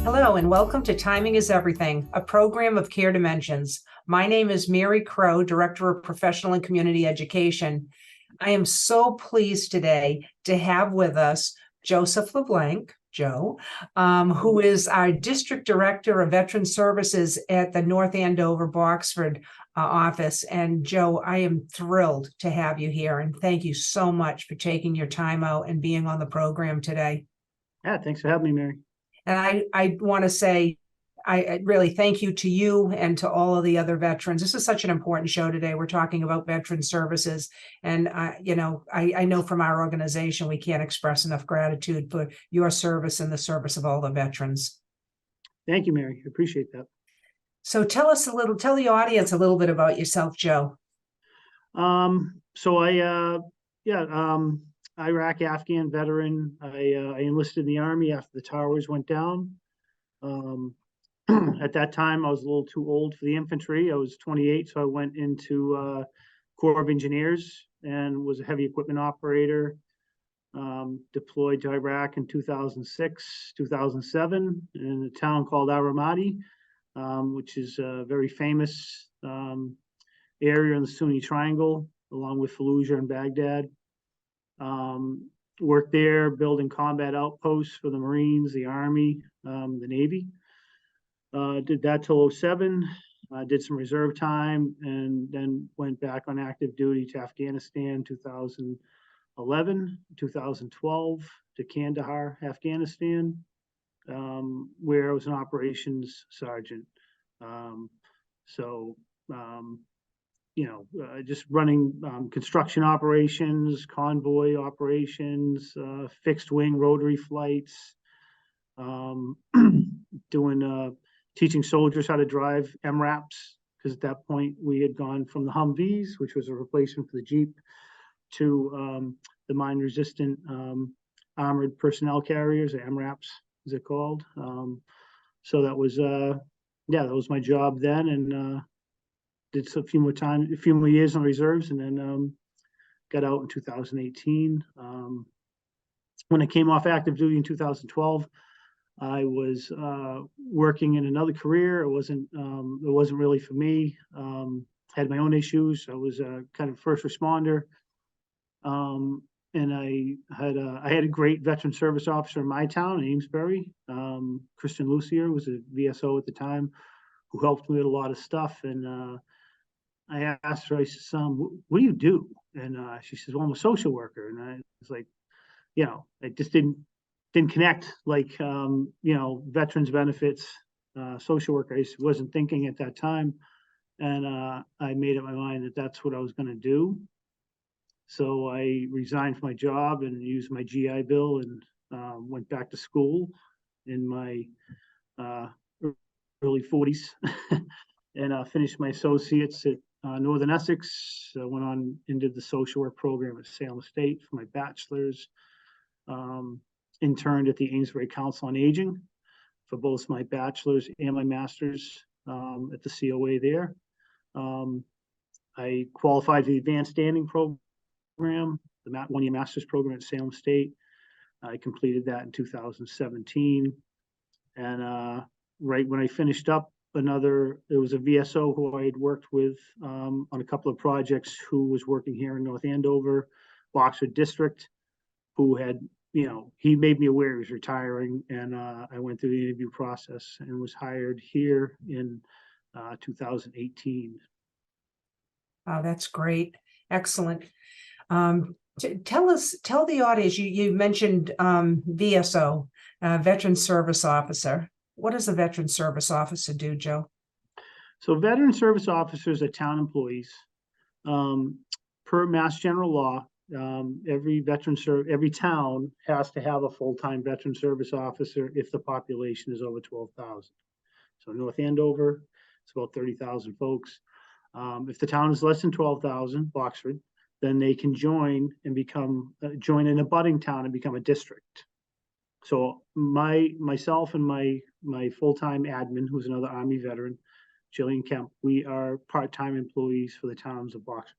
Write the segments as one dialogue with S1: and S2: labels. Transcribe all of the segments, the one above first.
S1: Hello, and welcome to Timing is Everything, a program of Care Dimensions. My name is Mary Crow, Director of Professional and Community Education. I am so pleased today to have with us Joseph Leblanc, Joe, who is our District Director of Veteran Services at the North Andover Boxford office. And Joe, I am thrilled to have you here, and thank you so much for taking your time out and being on the program today.
S2: Yeah, thanks for having me, Mary.
S1: And I want to say, I really thank you to you and to all of the other veterans. This is such an important show today. We're talking about veteran services. And, I know from our organization, we can't express enough gratitude for your service and the service of all the veterans.
S2: Thank you, Mary. I appreciate that.
S1: So tell the audience a little bit about yourself, Joe.
S2: So Iraq Afghan veteran. I enlisted in the Army after the towers went down. At that time, I was a little too old for the infantry. I was 28, so I went into Corps of Engineers and was a heavy equipment operator. Deployed to Iraq in 2006, 2007, in a town called Aramadi, which is a very famous area in the Sunni Triangle, along with Fallujah and Baghdad. Worked there building combat outposts for the Marines, the Army, the Navy. Did that till 07. Did some reserve time and then went back on active duty to Afghanistan 2011, 2012 to Kandahar, Afghanistan, where I was an operations sergeant. Just running construction operations, convoy operations, fixed wing rotary flights, teaching soldiers how to drive MRAPs, because at that point we had gone from the Humvees, which was a replacement for the Jeep, to the mine resistant armored personnel carriers, or MRAPs, as they're called. So that was my job then, and did a few more years on reserves, and then got out in 2018. When I came off active duty in 2012, I was working in another career. It wasn't really for me. Had my own issues. I was a kind of first responder, and I had a great veteran service officer in my town, in Amesbury. Christian Lucier was a VSO at the time, who helped me with a lot of stuff. And I asked her, I said, what do you do? And she says, well, I'm a social worker. And I was like, I just didn't connect, like, veterans benefits, social worker. I just wasn't thinking at that time. And I made up my mind that that's what I was going to do. So I resigned from my job and used my GI Bill and went back to school in my early 40s and finished my associates at Northern Essex. Went on and did the social work program at Salem State for my bachelor's. Interned at the Amesbury Council on Aging for both my bachelor's and my master's at the COA there. I qualified for the advanced standing program, the one-year master's program at Salem State. I completed that in 2017. And right when I finished up, there was a VSO who I had worked with on a couple of projects, who was working here in North Andover, Boxford District, who had, he made me aware he was retiring, and I went through the interview process and was hired here in 2018.
S1: Oh, that's great. Excellent. Tell the audience, you mentioned VSO, Veteran Service Officer. What does a Veteran Service Officer do, Joe?
S2: So veteran service officers are town employees. Per Mass General Law, every town has to have a full-time veteran service officer if the population is over 12,000. So North Andover, it's about 30,000 folks. If the town is less than 12,000, Boxford, then they can join an abutting town and become a district. So myself and my full-time admin, who's another Army veteran, Jillian Kemp, we are part-time employees for the towns of Boxford.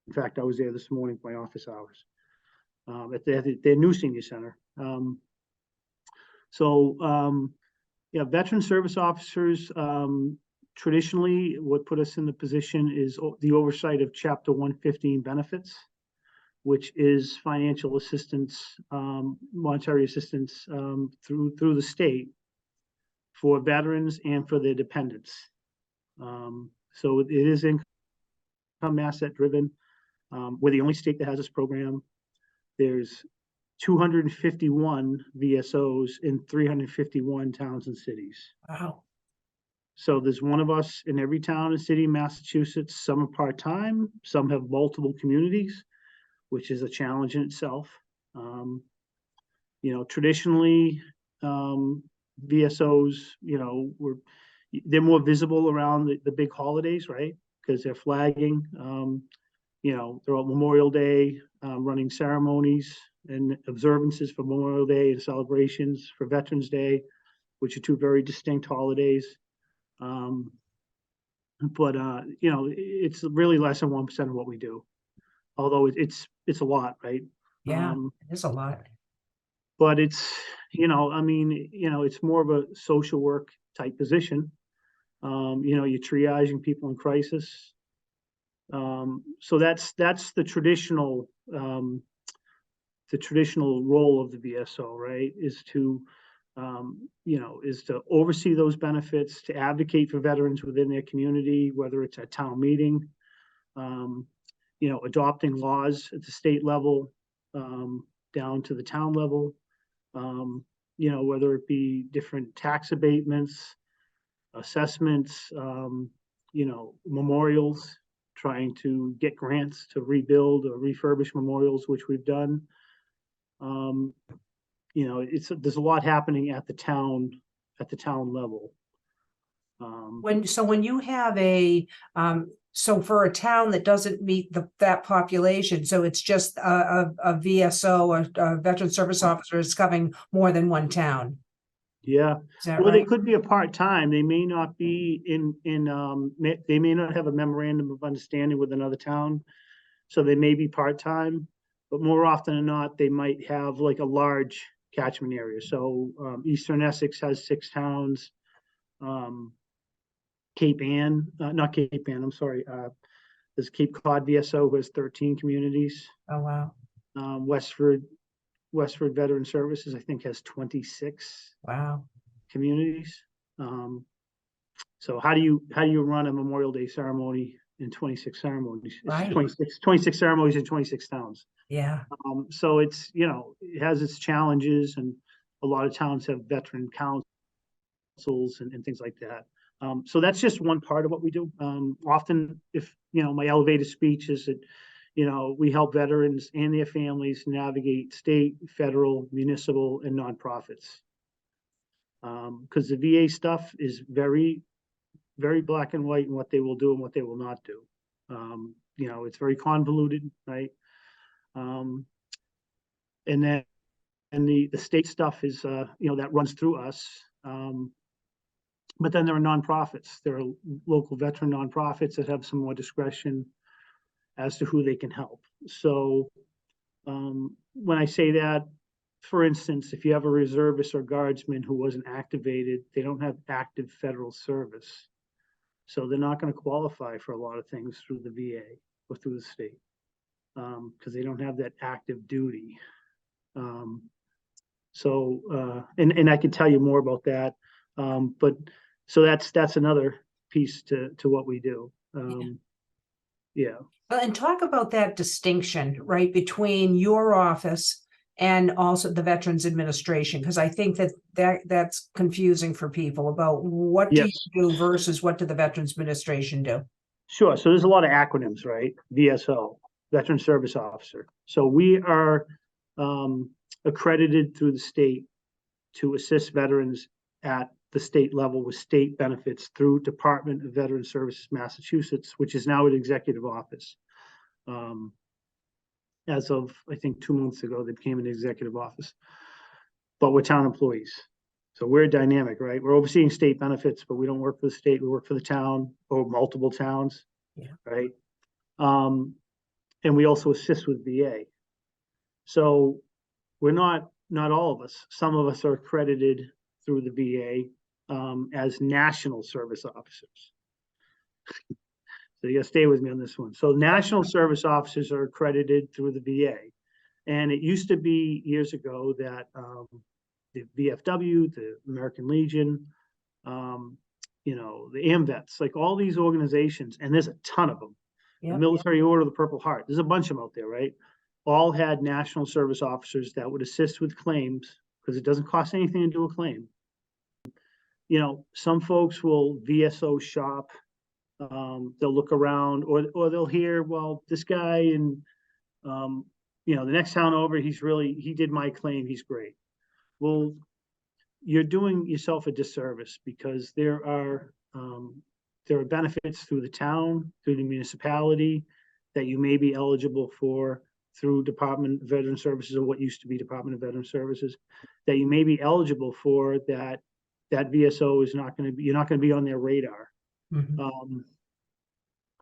S2: In fact, I was there this morning for my office hours at their new senior center. Yeah, veteran service officers, traditionally, what put us in the position is the oversight of Chapter 115 benefits, which is financial assistance, monetary assistance through the state for veterans and for their dependents. So it is income asset driven. We're the only state that has this program. There's 251 VSOs in 351 towns and cities.
S1: Wow.
S2: So there's one of us in every town and city in Massachusetts. Some are part-time, some have multiple communities, which is a challenge in itself. Traditionally, VSOs, they're more visible around the big holidays, right? Because they're flagging. They're on Memorial Day, running ceremonies and observances for Memorial Day and celebrations for Veterans Day, which are two very distinct holidays. It's really less than 1% of what we do, although it's a lot, right?
S1: Yeah, it is a lot.
S2: But it's it's more of a social work type position. You're triaging people in crisis. So that's the traditional role of the VSO, right? Is to oversee those benefits, to advocate for veterans within their community, whether it's at town meeting, adopting laws at the state level, down to the town level, whether it be different tax abatements, assessments, memorials, trying to get grants to rebuild or refurbish memorials, which we've done. There's a lot happening at the town level.
S1: When you have so for a town that doesn't meet that population, so it's just a VSO, a veteran service officer is covering more than one town.
S2: Yeah.
S1: Is that
S2: Well,
S1: right?
S2: they could be a part-time. They may not be they may not have a memorandum of understanding with another town. So they may be part-time, but more often than not, they might have like a large catchment area. So Eastern Essex has 6 towns. Cape Ann, not Cape Ann, I'm sorry. There's Cape Cod VSO who has 13 communities.
S1: Oh, wow.
S2: Westford Veteran Services, I think, has 26
S1: Wow.
S2: communities. So how do you run a Memorial Day ceremony in 26 ceremonies?
S1: Right.
S2: 26 ceremonies in 26 towns.
S1: Yeah.
S2: So it's, it has its challenges, and a lot of towns have veteran councils and things like that. So that's just one part of what we do. Often, if my elevated speech is that, we help veterans and their families navigate state, federal, municipal, and nonprofits. Because the VA stuff is very, very black and white in what they will do and what they will not do. It's very convoluted, right? And then the state stuff is, that runs through us. But then there are nonprofits. There are local veteran nonprofits that have some more discretion as to who they can help. So when I say that, for instance, if you have a reservist or guardsman who wasn't activated, they don't have active federal service. So they're not going to qualify for a lot of things through the VA or through the state because they don't have that active duty. And I can tell you more about that. But so that's another piece to what we do. Yeah.
S1: Well, and talk about that distinction, right, between your office and also the Veterans Administration, because I think that's confusing for people about what do
S2: Yes.
S1: you do versus what do the Veterans Administration do?
S2: Sure. So there's a lot of acronyms, right? VSO, Veteran Service Officer. So we are accredited through the state to assist veterans at the state level with state benefits through Department of Veteran Services, Massachusetts, which is now an executive office. As of, I think, 2 months ago, they became an executive office. But we're town employees. So we're dynamic, right? We're overseeing state benefits, but we don't work for the state. We work for the town or multiple towns, right? And we also assist with VA. So we're not all of us. Some of us are accredited through the VA. as national service officers. So you gotta stay with me on this one. So national service officers are accredited through the VA. And it used to be years ago that the VFW, the American Legion, the AMVETS, like all these organizations, and there's a ton of them. The
S1: Yep.
S2: Military Order of the Purple Heart, there's a bunch of them out there, right? All had national service officers that would assist with claims because it doesn't cost anything to do a claim. Some folks will VSO shop. They'll look around, or they'll hear, well, this guy in the next town over, he did my claim, he's great. Well, you're doing yourself a disservice because there are benefits through the town, through the municipality that you may be eligible for through Department of Veteran Services, or what used to be Department of Veteran Services, that you may be eligible for, that VSO is not going to be, you're not going to be on their radar.
S1: Mm-hmm.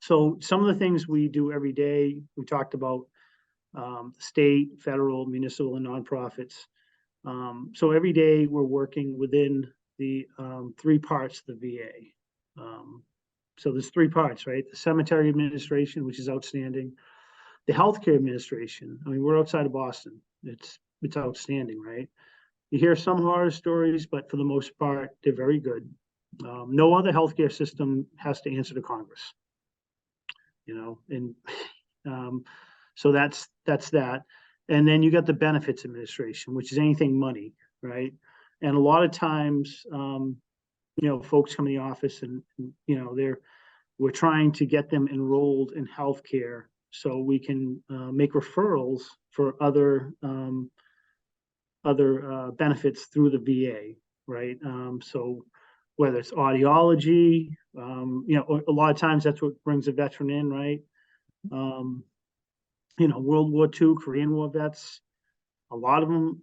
S2: So some of the things we do every day, we talked about state, federal, municipal, and nonprofits. So every day we're working within the three parts of the VA. So there's three parts, right? The cemetery administration, which is outstanding. The healthcare administration. I mean, we're outside of Boston. It's outstanding, right? You hear some horror stories, but for the most part, they're very good. No other healthcare system has to answer to Congress. And so that's that. And then you got the benefits administration, which is anything money, right? And a lot of times, folks come in the office and we're trying to get them enrolled in healthcare so we can make referrals for other benefits through the VA, right? So whether it's audiology, a lot of times that's what brings a veteran in, right? World War II, Korean War vets, a lot of them,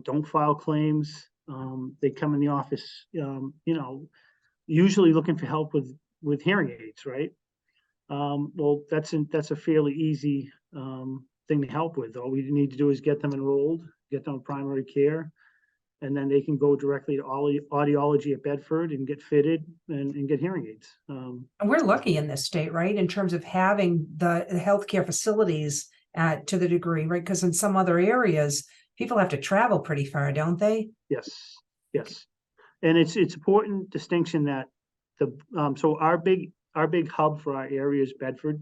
S2: don't file claims. They come in the office, usually looking for help with hearing aids, right? Well, that's a fairly easy thing to help with. All we need to do is get them enrolled, get them primary care, and then they can go directly to audiology at Bedford and get fitted and get hearing aids.
S1: And we're lucky in this state, right? In terms of having the healthcare facilities to the degree, right? Because in some other areas, people have to travel pretty far, don't they?
S2: Yes. And it's important distinction that so our big hub for our area is Bedford.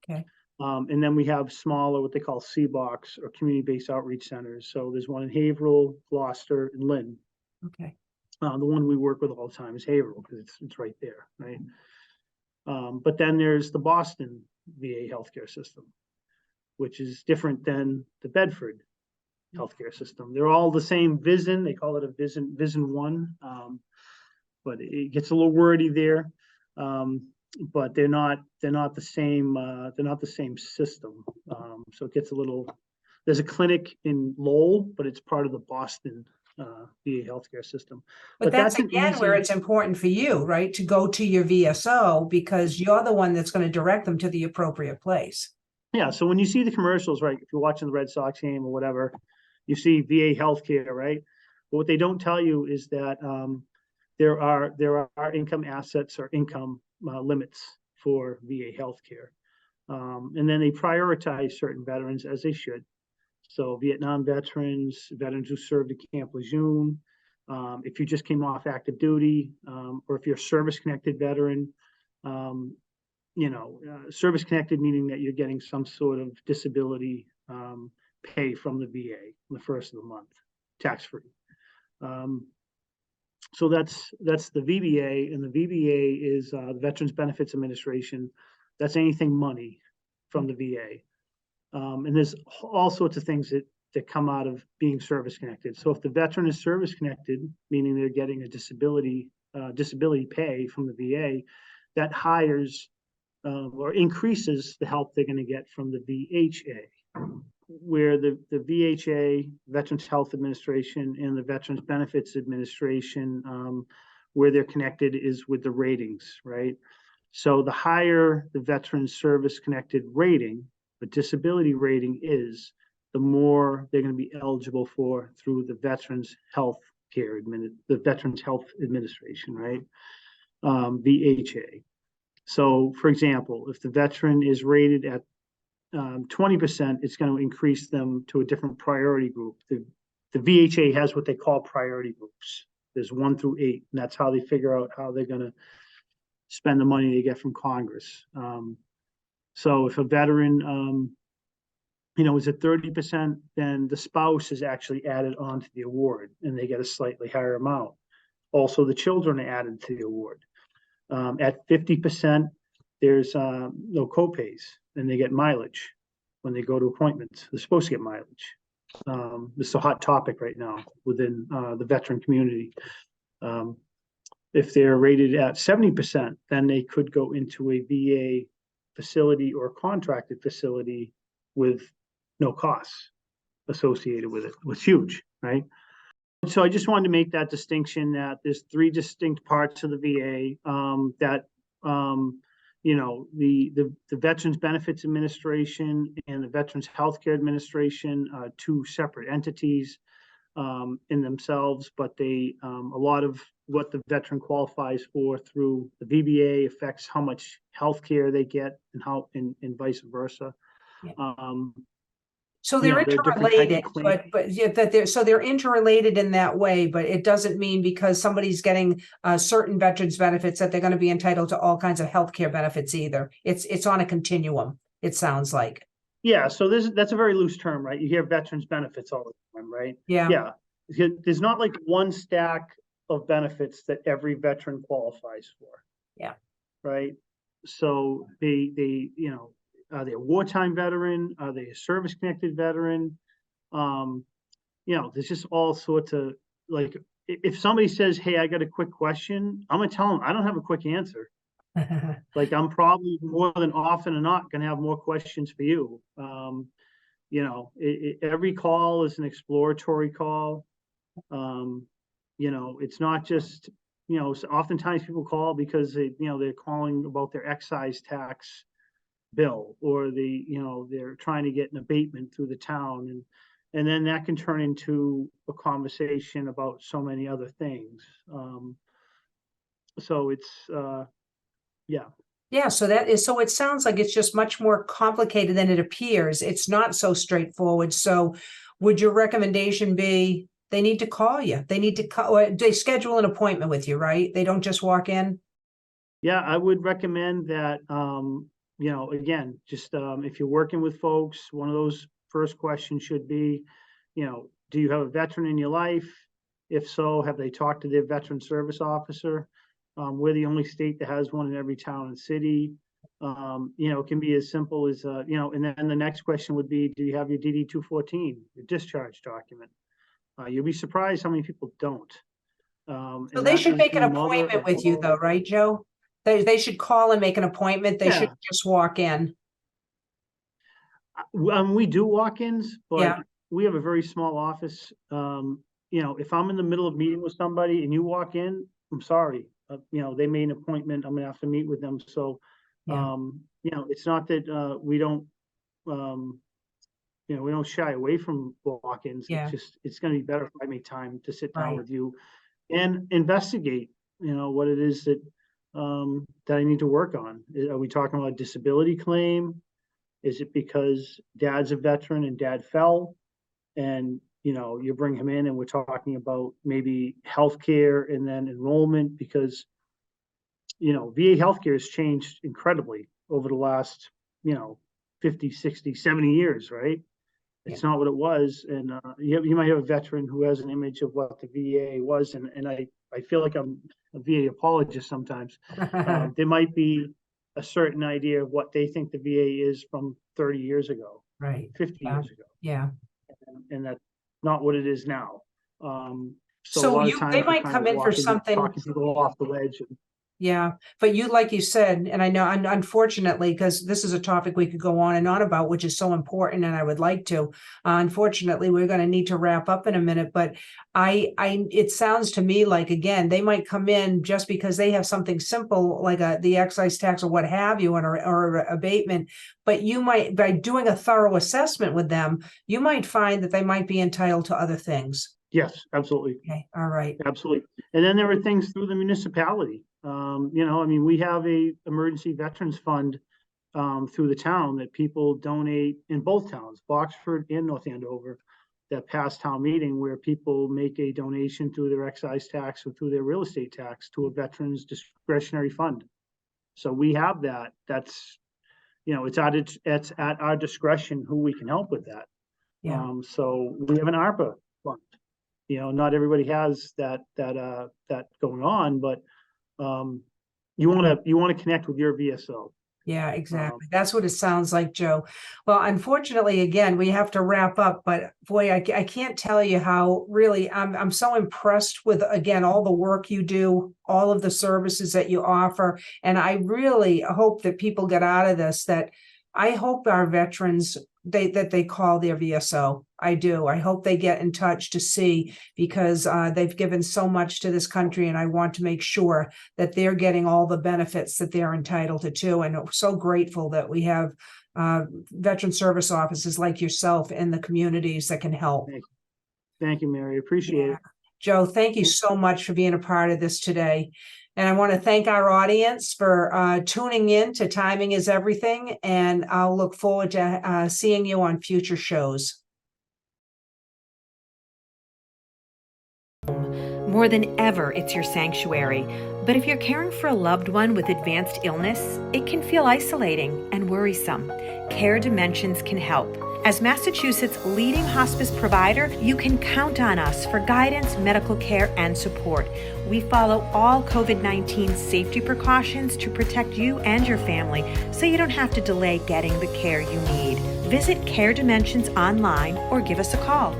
S1: Okay.
S2: And then we have smaller, what they call CBOCs, or community-based outreach centers. So there's one in Haverhill, Gloucester, and Lynn.
S1: Okay.
S2: The one we work with all the time is Haverhill because it's right there, right? But then there's the Boston VA healthcare system, which is different than the Bedford healthcare system. They're all the same VISN. They call it a VISN 1, but it gets a little wordy there. But they're not the same system. So it gets a little. There's a clinic in Lowell, but it's part of the Boston VA healthcare system.
S1: But that's again where it's important for you, right, to go to your VSO because you're the one that's going to direct them to the appropriate place.
S2: Yeah. So when you see the commercials, right, if you're watching the Red Sox game or whatever, you see VA healthcare, right? But what they don't tell you is that there are income assets or income limits for VA healthcare. And then they prioritize certain veterans as they should. So Vietnam veterans who served at Camp Lejeune, if you just came off active duty, or if you're a service-connected veteran, service-connected meaning that you're getting some sort of disability pay from the VA on the first of the month, tax-free. So that's the VBA, and the VBA is the Veterans Benefits Administration. That's anything money from the VA. And there's all sorts of things that come out of being service connected. So if the veteran is service connected, meaning they're getting a disability pay from the VA, that hires or increases the help they're going to get from the VHA, where the VHA, Veterans Health Administration, and the Veterans Benefits Administration, where they're connected is with the ratings, right? So the higher the veteran service connected rating, the disability rating is, the more they're going to be eligible for through the Veterans Health the Veterans Health Administration, right? VHA. So, for example, if the veteran is rated at 20%, it's going to increase them to a different priority group. The VHA has what they call priority groups. There's 1 through 8, and that's how they figure out how they're going to spend the money they get from Congress. So if a veteran, is at 30%, then the spouse is actually added onto the award, and they get a slightly higher amount. Also, the children are added to the award. At 50%, there's no copays, and they get mileage when they go to appointments. They're supposed to get mileage. This is a hot topic right now within the veteran community. If they're rated at 70%, then they could go into a VA facility or contracted facility with no costs associated with it. It's huge, right? So I just wanted to make that distinction that there's 3 distinct parts of the VA that the Veterans Benefits Administration and the Veterans Healthcare Administration are 2 separate entities in themselves, but they a lot of what the veteran qualifies for through the VBA affects how much health care they get and how and vice versa.
S1: Yeah. So they're interrelated, they're interrelated in that way, but it doesn't mean because somebody's getting certain veterans benefits that they're going to be entitled to all kinds of healthcare benefits either. It's on a continuum, it sounds like.
S2: Yeah, so that's a very loose term, right? You hear veterans benefits all the time, right?
S1: Yeah.
S2: There's not like one stack of benefits that every veteran qualifies for.
S1: Yeah. Right.
S2: So are they a wartime veteran? Are they a service-connected veteran? There's just all sorts of, like, if somebody says, hey, I got a quick question, I'm going to tell them I don't have a quick answer. Like, I'm probably more than often or not going to have more questions for you. Every call is an exploratory call. It's not just, oftentimes people call because they're calling about their excise tax bill, or they're trying to get an abatement through the town, and then that can turn into a conversation about so many other things. So it's
S1: so it sounds like it's just much more complicated than it appears. It's not so straightforward. So would your recommendation be they need to call you? They need to call, or they schedule an appointment with you, right? They don't just walk in?
S2: Yeah, I would recommend that. Again, just if you're working with folks, one of those first questions should be, do you have a veteran in your life? If so, have they talked to their veteran service officer? We're the only state that has one in every town and city. It can be as simple as, and then the next question would be, do you have your DD-214, your discharge document? You'll be surprised how many people don't.
S1: So they should make an appointment with you though, right, Joe? They should call and make an appointment. They shouldn't just walk in.
S2: We do walk-ins, but we have a very small office. If I'm in the middle of meeting with somebody and you walk in, I'm sorry. They made an appointment. I'm gonna have to meet with them. So, it's not that we don't, we don't shy away from walk-ins. It's just, it's gonna be better if I make time to sit down with you and investigate, what it is that I need to work on. Are we talking about a disability claim? Is it because dad's a veteran and dad fell, and you bring him in and we're talking about maybe healthcare and then enrollment, because VA healthcare has changed incredibly over the last 50, 60, 70 years, right? It's not what it was. And you might have a veteran who has an image of what the VA was, and I feel like I'm a VA apologist sometimes. There might be a certain idea of what they think the VA is from 30 years ago,
S1: right?
S2: 50 years ago.
S1: Yeah.
S2: And that's not what it is now.
S1: So they might come in for something,
S2: talking people off the ledge.
S1: Yeah, but like you said, and I know, unfortunately, because this is a topic we could go on and on about, which is so important, and I would like to. Unfortunately, we're going to need to wrap up in a minute. But it sounds to me like, again, they might come in just because they have something simple like the excise tax or what have you, or abatement. But you might, by doing a thorough assessment with them, you might find that they might be entitled to other things.
S2: Yes, absolutely.
S1: Okay, all right.
S2: Absolutely. And then there are things through the municipality. I mean, we have a emergency veterans fund through the town that people donate in both towns, Boxford and North Andover, that past town meeting where people make a donation through their excise tax or through their real estate tax to a veterans discretionary fund. So we have that. That's, it's at our discretion who we can help with that.
S1: Yeah.
S2: So we have an ARPA fund. Not everybody has that going on, but you want to connect with your VSO.
S1: Yeah, exactly. That's what it sounds like, Joe. Well, unfortunately, again, we have to wrap up, but boy, I can't tell you how really I'm so impressed with, again, all the work you do, all of the services that you offer. And I really hope that people get out of this, that I hope our veterans, that they call their VSO. I do. I hope they get in touch to see, because they've given so much to this country, and I want to make sure that they're getting all the benefits that they're entitled to. And I'm so grateful that we have veteran service offices like yourself in the communities that can help.
S2: Thank you, Mary. Appreciate it.
S1: Joe, thank you so much for being a part of this today. And I want to thank our audience for tuning in to Timing is Everything. And I'll look forward to seeing you on future shows.
S3: More than ever, it's your sanctuary. But if you're caring for a loved one with advanced illness, it can feel isolating and worrisome. Care Dimensions can help. As Massachusetts' leading hospice provider, you can count on us for guidance, medical care, and support. We follow all COVID-19 safety precautions to protect you and your family, so you don't have to delay getting the care you need. Visit Care Dimensions online or give us a call.